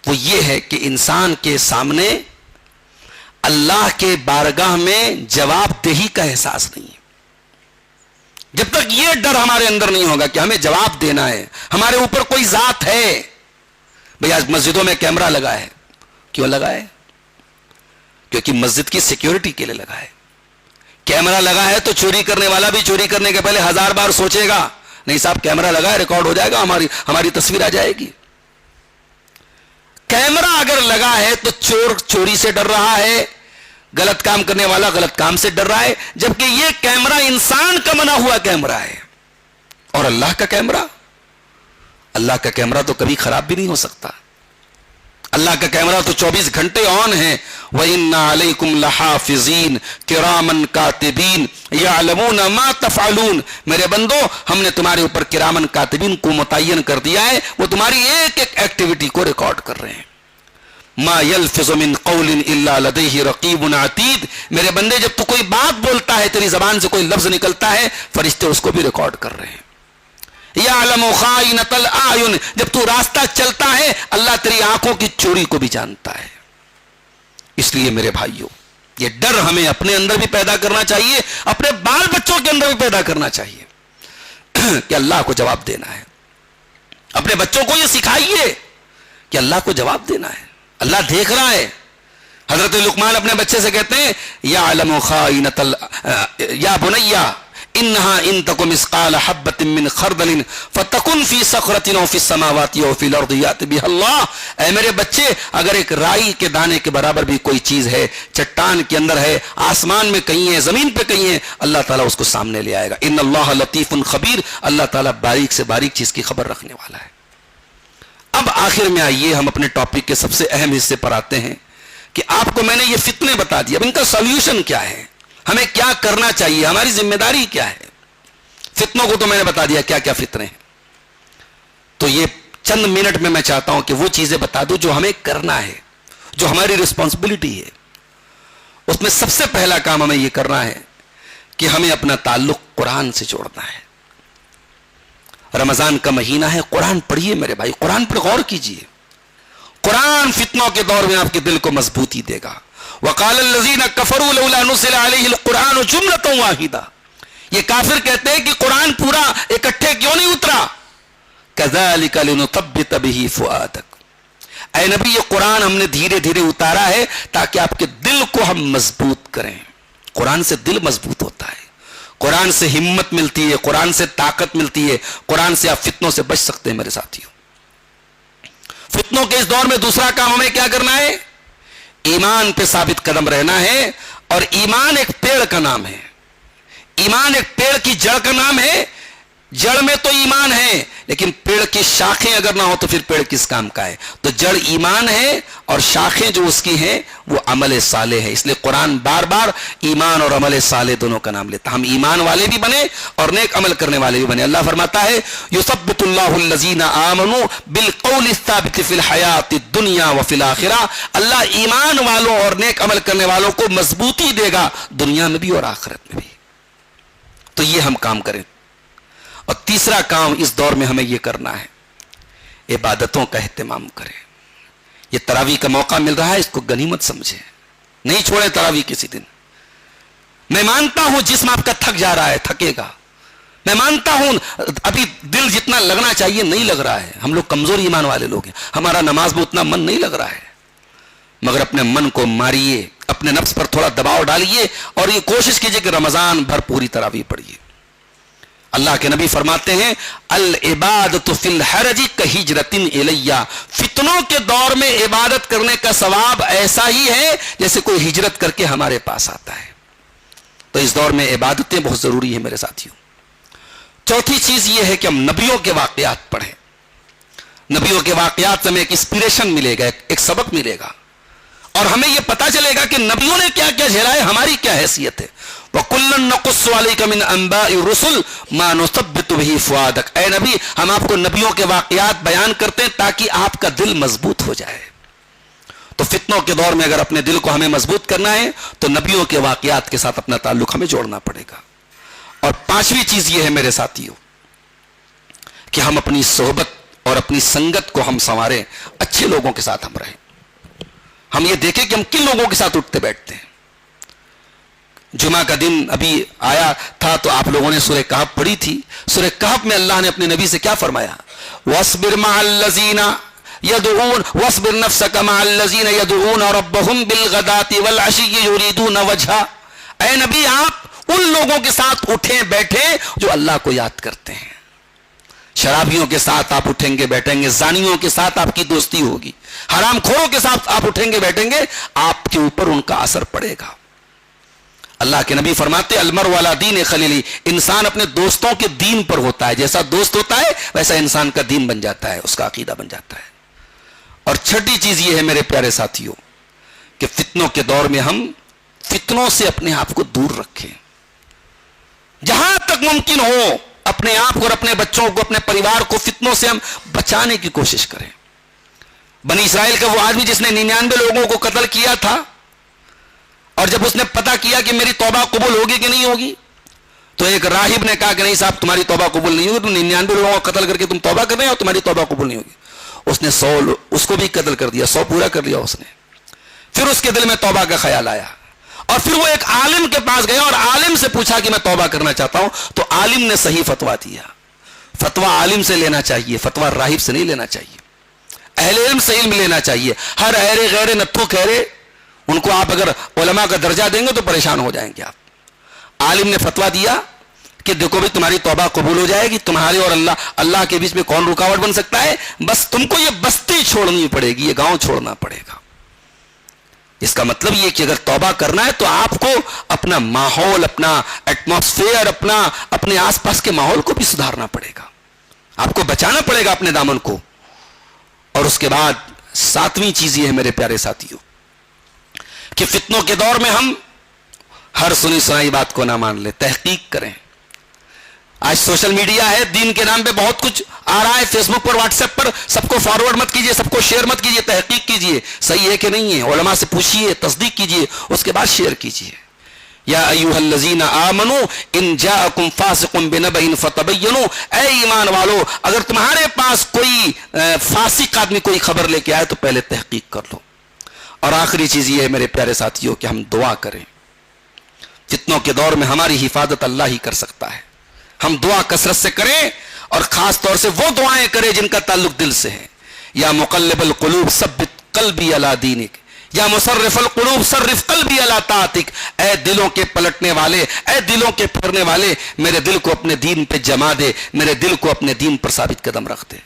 وہ یہ ہے کہ انسان کے سامنے اللہ کے بارگاہ میں جواب دہی کا احساس نہیں ہے. جب تک یہ ڈر ہمارے اندر نہیں ہوگا کہ ہمیں جواب دینا ہے, ہمارے اوپر کوئی ذات ہے. بھئی آج مسجدوں میں کیمرہ لگا ہے, کیوں لگا ہے؟ کیونکہ مسجد کی سیکیورٹی کے لیے لگا ہے. کیمرہ لگا ہے تو چوری کرنے والا بھی چوری کرنے کے پہلے 1000 بار سوچے گا, نہیں صاحب کیمرہ لگا ہے, ریکارڈ ہو جائے گا, ہماری تصویر آ جائے گی. کیمرہ اگر لگا ہے تو چور چوری سے ڈر رہا ہے, غلط کام کرنے والا غلط کام سے ڈر رہا ہے. جبکہ یہ کیمرہ انسان کا بنا ہوا کیمرہ ہے. اور اللہ کا کیمرہ تو کبھی خراب بھی نہیں ہو سکتا. اللہ کا کیمرہ تو 24 گھنٹے آن ہے. وَإِنَّ عَلَيْكُمْ لَحَافِظِينَ كِرَامًا كَاتِبِينَ يَعْلَمُونَ مَا تَفْعَلُونَ, میرے بندو ہم نے تمہارے اوپر کرامن کاتبین کو متعین کر دیا ہے, وہ تمہاری ایک ایک ایکٹیویٹی کو ریکارڈ کر رہے ہیں. ما يلفظ من قول الا لديه رقیب عتید, میرے بندے جب تو کوئی بات بولتا ہے, تیری زبان سے کوئی لفظ نکلتا ہے, فرشتے اس کو بھی ریکارڈ کر رہے ہیں. یعلم خائنۃ الاعین, جب تو راستہ چلتا ہے اللہ تیری آنکھوں کی چوری کو بھی جانتا ہے. اس لیے میرے بھائیوں یہ ڈر ہمیں اپنے اندر بھی پیدا کرنا چاہیے, اپنے بال بچوں کے اندر بھی پیدا کرنا چاہیے کہ اللہ کو جواب دینا ہے. اپنے بچوں کو یہ سکھائیے کہ اللہ کو جواب دینا ہے, اللہ دیکھ رہا ہے. حضرت لقمان اپنے بچے سے کہتے ہیں یعلم خائنۃ یا بنی انہا ان تک مثقال حبۃ من خردل فتکن فی صخرۃ او فی السماوات او فی الارض یأتی بها اللہ, اے میرے بچے اگر ایک رائی کے دانے کے برابر بھی کوئی چیز ہے, چٹان کے اندر ہے, آسمان میں کہیں ہے, زمین پہ کہیں ہے, اللہ تعالیٰ اس کو سامنے لے آئے گا. ان اللہ لطیف خبیر, اللہ تعالیٰ باریک سے باریک چیز کی خبر رکھنے والا ہے. اب آخر میں آئیے ہم اپنے ٹاپک کے سب سے اہم حصے پر آتے ہیں کہ آپ کو میں نے یہ فتنے بتا دیا, اب ان کا سولوشن کیا ہے, ہمیں کیا کرنا چاہیے, ہماری ذمہ داری کیا ہے. فتنوں کو تو میں نے بتا دیا کیا کیا فتنے ہیں, تو یہ چند منٹ میں چاہتا ہوں کہ وہ چیزیں بتا دوں جو ہمیں کرنا ہے, جو ہماری رسپانسبلٹی ہے. اس میں سب سے پہلا کام ہمیں یہ کرنا ہے کہ ہمیں اپنا تعلق قرآن سے جوڑنا ہے. رمضان کا مہینہ ہے, قرآن پڑھیے میرے بھائی, قرآن پر غور کیجیے. قرآن فتنوں کے دور میں آپ کے دل کو مضبوطی دے گا. وقال الذين كفروا لولا نزل عليه القرآن جملة واحدة, یہ کافر کہتے ہیں کہ قرآن پورا اکٹھے کیوں نہیں اترا؟ کذالک لنثبت بہ فؤادک، اے نبی یہ قرآن ہم نے دھیرے دھیرے اتارا ہے تاکہ آپ کے دل کو ہم مضبوط کریں۔ قرآن سے دل مضبوط ہوتا ہے، قرآن سے ہمت ملتی ہے، قرآن سے طاقت ملتی ہے، قرآن سے آپ فتنوں سے بچ سکتے ہیں۔ میرے ساتھیوں، فتنوں کے اس دور میں دوسرا کام ہمیں کیا کرنا ہے؟ ایمان پہ ثابت قدم رہنا ہے، اور ایمان ایک پیڑ کا نام ہے، ایمان ایک پیڑ کی جڑ کا نام ہے۔ جڑ میں تو ایمان ہے، لیکن پیڑ کی شاخیں اگر نہ ہو تو پھر پیڑ کس کام کا ہے؟ تو جڑ ایمان ہے اور شاخیں جو اس کی ہیں وہ عمل صالح ہے۔ اس لیے قرآن بار بار ایمان اور عمل صالح دونوں کا نام لیتا، ہم ایمان والے بھی بنے اور نیک عمل کرنے والے بھی بنے۔ اللہ فرماتا ہے یثبت اللہ الذین آمنوا بالقول الثابت فی الحیات الدنیا وفی الآخرہ، اللہ ایمان والوں اور نیک عمل کرنے والوں کو مضبوطی دے گا دنیا میں بھی اور آخرت میں بھی۔ تو یہ ہم کام کریں۔ اور تیسرا کام اس دور میں ہمیں یہ کرنا ہے، عبادتوں کا اہتمام کریں۔ یہ تراویح کا موقع مل رہا ہے، اس کو غنیمت سمجھیں، نہیں چھوڑیں تراویح کسی دن۔ میں مانتا ہوں جسم آپ کا تھک جا رہا ہے، تھکے گا، میں مانتا ہوں ابھی دل جتنا لگنا چاہیے نہیں لگ رہا ہے، ہم لوگ کمزور ایمان والے لوگ ہیں، ہمارا نماز میں اتنا من نہیں لگ رہا ہے، مگر اپنے من کو ماریے، اپنے نفس پر تھوڑا دباؤ ڈالیے اور یہ کوشش کیجئے کہ رمضان بھر پوری تراویح پڑھیے۔ اللہ کے نبی فرماتے ہیں العبادۃ فی الحرج کہجرۃ الی، فتنوں کے دور میں عبادت کرنے کا ثواب ایسا ہی ہے جیسے کوئی ہجرت کر کے ہمارے پاس آتا ہے۔ تو اس دور میں عبادتیں بہت ضروری ہیں میرے ساتھیوں۔ چوتھی چیز یہ ہے کہ ہم نبیوں کے واقعات پڑھیں، نبیوں کے واقعات سے ہمیں ایک انسپریشن ملے گا، ایک سبق ملے گا، اور ہمیں یہ پتا چلے گا کہ نبیوں نے کیا کیا جھیلا ہے، ہماری کیا حیثیت ہے۔ وَكُلًّا نَقُصُّ عَلَيْكَ مِنْ أَنْبَاءِ الرُّسُلِ مَا نُثَبِّتُ بِهِ فُؤَادَكَ، اے نبی ہم آپ کو نبیوں کے واقعات بیان کرتے ہیں تاکہ آپ کا دل مضبوط ہو جائے۔ تو فتنوں کے دور میں اگر اپنے دل کو ہمیں مضبوط کرنا ہے تو نبیوں کے واقعات کے ساتھ اپنا تعلق ہمیں جوڑنا پڑے گا۔ اور پانچویں چیز یہ ہے میرے ساتھیوں کہ ہم اپنی صحبت اور اپنی سنگت کو ہم سنواریں، اچھے لوگوں کے ساتھ ہم رہیں، ہم یہ دیکھیں کہ ہم کن لوگوں کے ساتھ اٹھتے بیٹھتے ہیں۔ جمعہ کا دن ابھی آیا تھا تو آپ لوگوں نے سورہ کہف پڑھی تھی۔ سورہ کہف میں اللہ نے اپنے نبی سے کیا فرمایا؟ وَاصْبِرْ مَعَ الَّذِينَ يَدْعُونَ وَاصْبِرْ نَفْسَكَ مَعَ الَّذِينَ يَدْعُونَ رَبَّهُمْ بِالْغَدَاةِ وَالْعَشِيِّ يُرِيدُونَ وَجْهَهُ، اے نبی آپ ان لوگوں کے ساتھ اٹھیں بیٹھیں جو اللہ کو یاد کرتے ہیں۔ شرابیوں کے ساتھ آپ اٹھیں گے بیٹھیں گے، زانیوں کے ساتھ آپ کی دوستی ہوگی، حرام خوروں کے ساتھ آپ اٹھیں گے بیٹھیں گے، آپ کے اوپر ان کا اثر پڑے گا۔ اللہ کے نبی فرماتے المرء علی دین خلیلہ، انسان اپنے دوستوں کے دین پر ہوتا ہے، جیسا دوست ہوتا ہے ویسا انسان کا دین بن جاتا ہے، اس کا عقیدہ بن جاتا ہے۔ اور چھٹی چیز یہ ہے میرے پیارے ساتھیوں کہ فتنوں کے دور میں ہم فتنوں سے اپنے آپ کو دور رکھیں، جہاں تک ممکن ہو اپنے آپ کو اور اپنے بچوں کو، اپنے پریوار کو فتنوں سے ہم بچانے کی کوشش کریں۔ بنی اسرائیل کا وہ آدمی جس نے 99 لوگوں کو قتل کیا تھا، اور جب اس نے پتا کیا کہ میری توبہ قبول ہوگی کہ نہیں ہوگی تو ایک راہب نے کہا کہ نہیں صاحب تمہاری توبہ قبول نہیں ہوگی، تم 99 لوگوں کو قتل کر کے تم توبہ کر رہے ہو، تمہاری توبہ قبول نہیں ہوگی۔ اس نے 100 اس کو بھی قتل کر دیا، 100 پورا کر لیا اس نے۔ پھر اس کے دل میں توبہ کا خیال آیا اور پھر وہ ایک عالم کے پاس گیا اور عالم سے پوچھا کہ میں توبہ کرنا چاہتا ہوں، تو عالم نے صحیح فتویٰ دیا۔ فتویٰ عالم سے لینا چاہیے، فتویٰ راہب سے نہیں لینا چاہیے، اہل علم سے علم لینا چاہیے۔ ہر اہرے غیر نتھو خیرے ان کو آپ اگر علماء کا درجہ دیں گے تو پریشان ہو جائیں گے آپ۔ عالم نے فتویٰ دیا کہ دیکھو بھی تمہاری توبہ قبول ہو جائے گی، تمہارے اور اللہ کے بیچ میں کون رکاوٹ بن سکتا ہے؟ بس تم کو یہ بستی چھوڑنی پڑے گی، یہ گاؤں چھوڑنا پڑے گا۔ اس کا مطلب یہ کہ اگر توبہ کرنا ہے تو آپ کو اپنا ماحول، اپنا ایٹماسفیئر، اپنے آس پاس کے ماحول کو بھی سدھارنا پڑے گا، آپ کو بچانا پڑے گا اپنے دامن کو۔ اور اس کے بعد ساتویں چیز یہ ہے میرے پیارے ساتھیوں کہ فتنوں کے دور میں ہم ہر سنی سنائی بات کو نہ مان لیں، تحقیق کریں۔ آج سوشل میڈیا ہے، دین کے نام پہ بہت کچھ آ رہا ہے، فیس بک پر، واٹس ایپ پر، سب کو فارورڈ مت کیجئے، سب کو شیئر مت کیجئے، تحقیق کیجئے صحیح ہے کہ نہیں ہے، علماء سے پوچھئے، تصدیق کیجئے، اس کے بعد شیئر کیجئے۔ یا ایھا الذین آمنوا ان جاءکم فاسق بنبأ فتبینوا، اے ایمان والو اگر تمہارے پاس کوئی فاسق آدمی کوئی خبر لے کے آئے تو پہلے تحقیق کر لو۔ اور آخری چیز یہ ہے میرے پیارے ساتھیوں کہ ہم دعا کریں۔ فتنوں کے دور میں ہماری حفاظت اللہ ہی کر سکتا ہے. ہم دعا کثرت سے کریں اور خاص طور سے وہ دعائیں کریں جن کا تعلق دل سے ہے. یا مقلب القلوب ثبت قلبی علی دینک، یا مصرف القلوب صرف قلبی علی طاعتک. اے دلوں کے پلٹنے والے، اے دلوں کے پھرنے والے، میرے دل کو اپنے دین پہ جما دے، میرے دل کو اپنے دین پر ثابت قدم رکھ دے.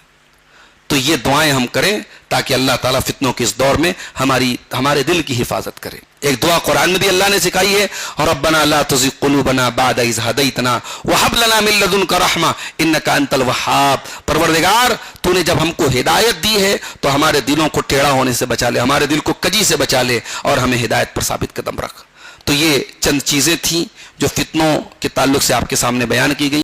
تو یہ دعائیں ہم کریں تاکہ اللہ تعالیٰ فتنوں کے اس دور میں ہمارے دل کی حفاظت کرے. ایک دعا قرآن میں بھی اللہ نے سکھائی ہے، ربنا لا تزغ قلوبنا بعد اذ ہدیتنا وہب لنا من لدنک رحمہ انک انت الوہاب. پروردگار تو نے جب ہم کو ہدایت دی ہے تو ہمارے دلوں کو ٹیڑھا ہونے سے بچا لے، ہمارے دل کو کجی سے بچا لے اور ہمیں ہدایت پر ثابت قدم رکھ. تو یہ چند چیزیں تھیں جو فتنوں کے تعلق سے آپ کے سامنے بیان کی گئی.